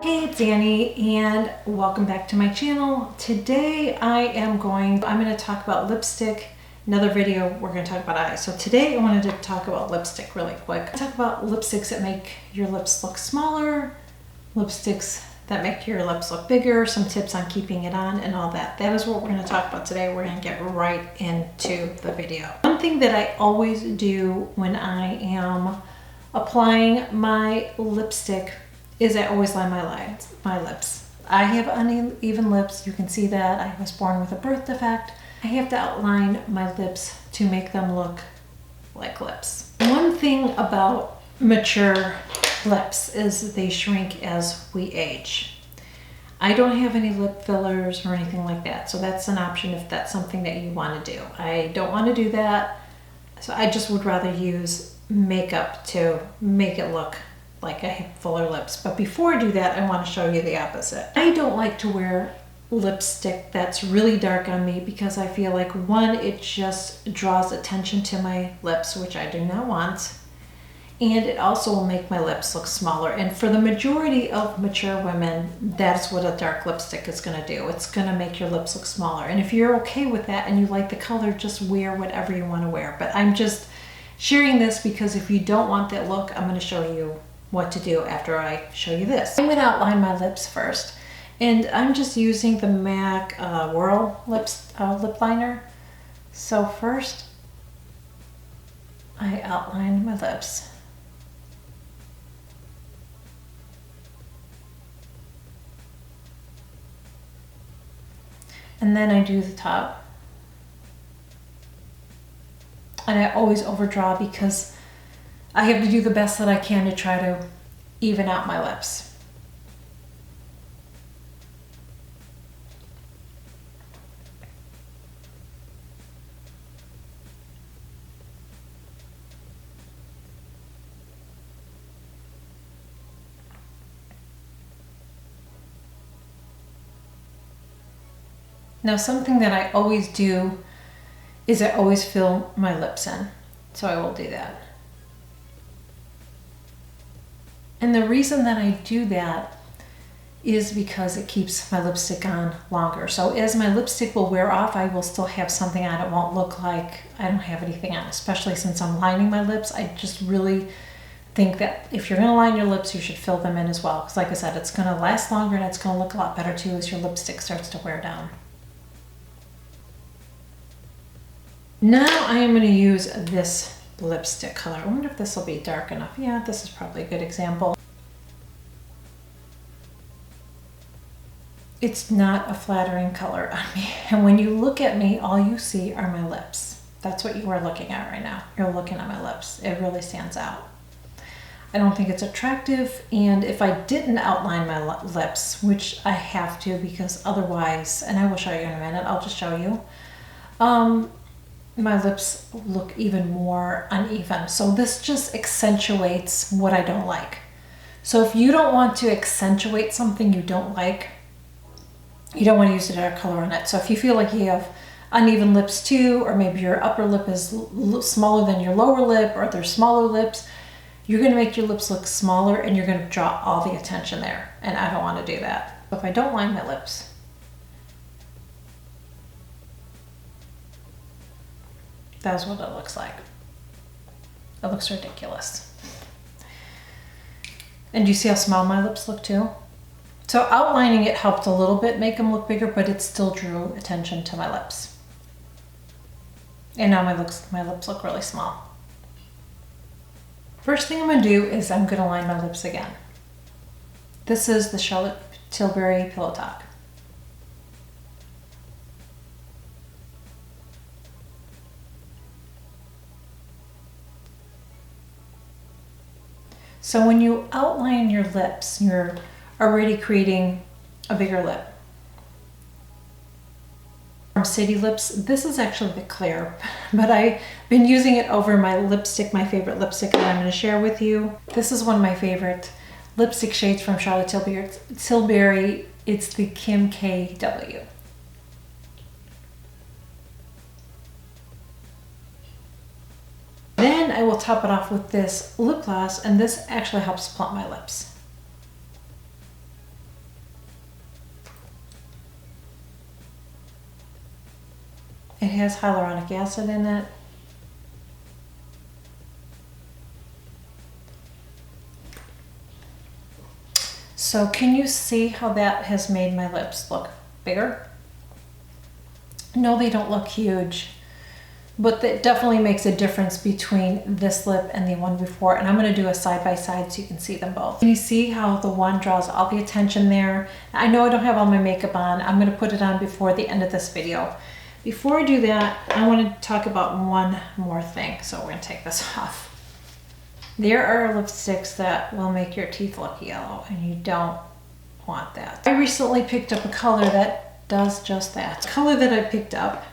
Hey, it's Annie and welcome back to my channel. Today I'm going to talk about lipstick. Another video we're going to talk about eyes. So today I wanted to talk about lipstick really quick. Talk about lipsticks that make your lips look smaller, lipsticks that make your lips look bigger, some tips on keeping it on and all that. That is what we're going to talk about today. We're going to get right into the video. One thing that I always do when I am applying my lipstick is I always line my lips. I have uneven lips. You can see that. I was born with a birth defect. I have to outline my lips to make them look like lips. One thing about mature lips is they shrink as we age. I don't have any lip fillers or anything like that, so that's an option if that's something that you want to do. I don't want to do that, so I just would rather use makeup to make it look like I have fuller lips. But before I do that, I want to show you the opposite. I don't like to wear lipstick that's really dark on me because I feel like, one, it just draws attention to my lips, which I do not want, and it also will make my lips look smaller. And for the majority of mature women, that's what a dark lipstick is going to do. It's going to make your lips look smaller. And if you're okay with that and you like the color, just wear whatever you want to wear. But I'm just sharing this because if you don't want that look, I'm going to show you what to do after I show you this. I'm going to outline my lips first, and I'm just using the MAC Whirl lip liner. So first I outline my lips. And then I do the top. And I always overdraw because I have to do the best that I can to try to even out my lips. Now, something that I always do is I always fill my lips in. So I will do that. And the reason that I do that is because it keeps my lipstick on longer. So as my lipstick will wear off, I will still have something on. It won't look like I don't have anything on, especially since I'm lining my lips. I just really think that if you're going to line your lips, you should fill them in as well. Because like I said, it's going to last longer and it's going to look a lot better too as your lipstick starts to wear down. Now I am going to use this lipstick color. I wonder if this will be dark enough. Yeah, this is probably a good example. It's not a flattering color on me. And when you look at me, all you see are my lips. That's what you are looking at right now. You're looking at my lips. It really stands out. I don't think it's attractive. And if I didn't outline my lips, which I have to because otherwise, and I will show you in a minute, I'll just show you, my lips look even more uneven. So this just accentuates what I don't like. So if you don't want to accentuate something you don't like, you don't want to use a dark color on it. So if you feel like you have uneven lips too, or maybe your upper lip is smaller than your lower lip, or they're smaller lips, you're going to make your lips look smaller and you're going to draw all the attention there. And I don't want to do that. So if I don't line my lips, that's what it looks like. It looks ridiculous. And do you see how small my lips look too? So outlining it helped a little bit make them look bigger, but it still drew attention to my lips. And now my lips look really small. First thing I'm going to do is I'm going to line my lips again. This is the Charlotte Tilbury Pillow Talk. So when you outline your lips, you're already creating a bigger lip. From City Lips, this is actually the Clear, but I've been using it over my lipstick, my favorite lipstick that I'm going to share with you. This is one of my favorite lipstick shades from Charlotte Tilbury. It's the Kim KW. Then I will top it off with this lip gloss, and this actually helps plump my lips. It has hyaluronic acid in it. So can you see how that has made my lips look bigger? No, they don't look huge, but that definitely makes a difference between this lip and the one before. And I'm going to do a side by side so you can see them both. Can you see how the one draws all the attention there? I know I don't have all my makeup on. I'm going to put it on before the end of this video. Before I do that, I want to talk about one more thing. So we're going to take this off. There are lipsticks that will make your teeth look yellow, and you don't want that. I recently picked up a color that does just that. The color that I picked up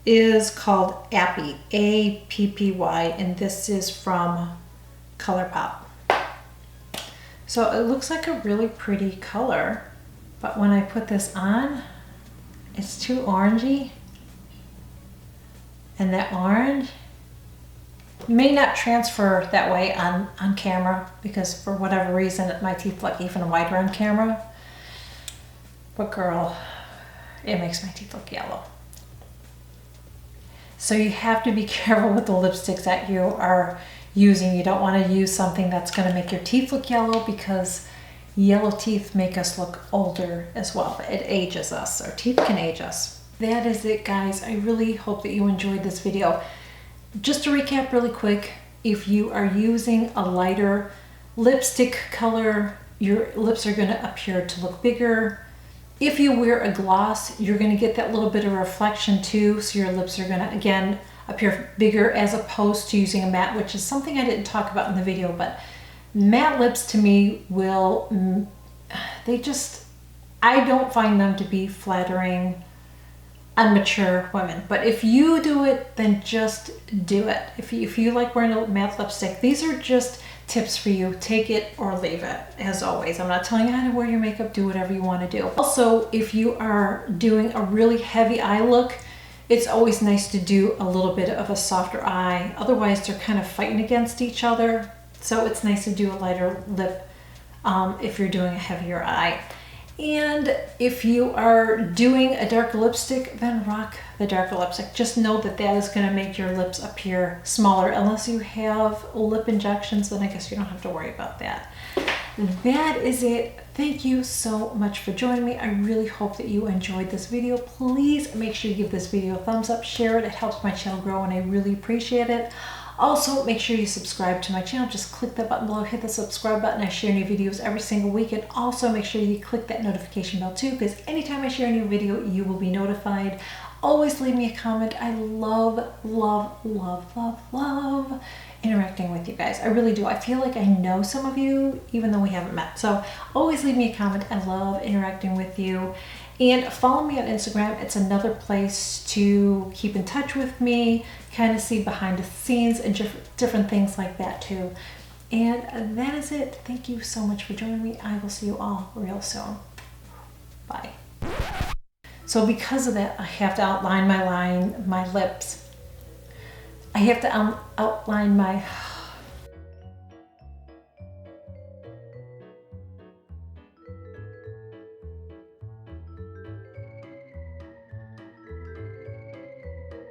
is called Appy, A-P-P-Y, and this is from ColourPop. So it looks like a really pretty color, but when I put this on, it's too orangey. And that orange may not transfer that way on camera, because for whatever reason my teeth look even whiter on camera. But girl, it makes my teeth look yellow. So you have to be careful with the lipsticks that you are using. You don't want to use something that's going to make your teeth look yellow, because yellow teeth make us look older as well. It ages us. Our teeth can age us. That is it, guys. I really hope that you enjoyed this video. Just to recap really quick, if you are using a lighter lipstick color, your lips are going to appear to look bigger. If you wear a gloss, you're going to get that little bit of reflection too, so your lips are going to, again, appear bigger, as opposed to using a matte, which is something I didn't talk about in the video. But matte lips to me will, I don't find them to be flattering on mature women. But if you do it, then just do it. If you like wearing a matte lipstick, these are just tips for you. Take it or leave it. As always, I'm not telling you how to wear your makeup. Do whatever you want to do. Also, if you are doing a really heavy eye look, it's always nice to do a little bit of a softer eye. Otherwise, they're kind of fighting against each other. So it's nice to do a lighter lip if you're doing a heavier eye. And if you are doing a darker lipstick, then rock the darker lipstick. Just know that that is going to make your lips appear smaller. Unless you have lip injections, then I guess you don't have to worry about that. That is it. Thank you so much for joining me. I really hope that you enjoyed this video. Please make sure you give this video a thumbs up, share it. It helps my channel grow, and I really appreciate it. Also, make sure you subscribe to my channel. Just click that button below, hit the subscribe button. I share new videos every single week. And also make sure you click that notification bell too, because anytime I share a new video, you will be notified. Always leave me a comment. I love, love, love, love, love interacting with you guys. I really do. I feel like I know some of you, even though we haven't met. So always leave me a comment. I love interacting with you. And follow me on Instagram. It's another place to keep in touch with me, kind of see behind the scenes and different things like that too. And that is it. Thank you so much for joining me. I will see you all real soon. Bye. So because of that, I have to outline my lips. I have to outline my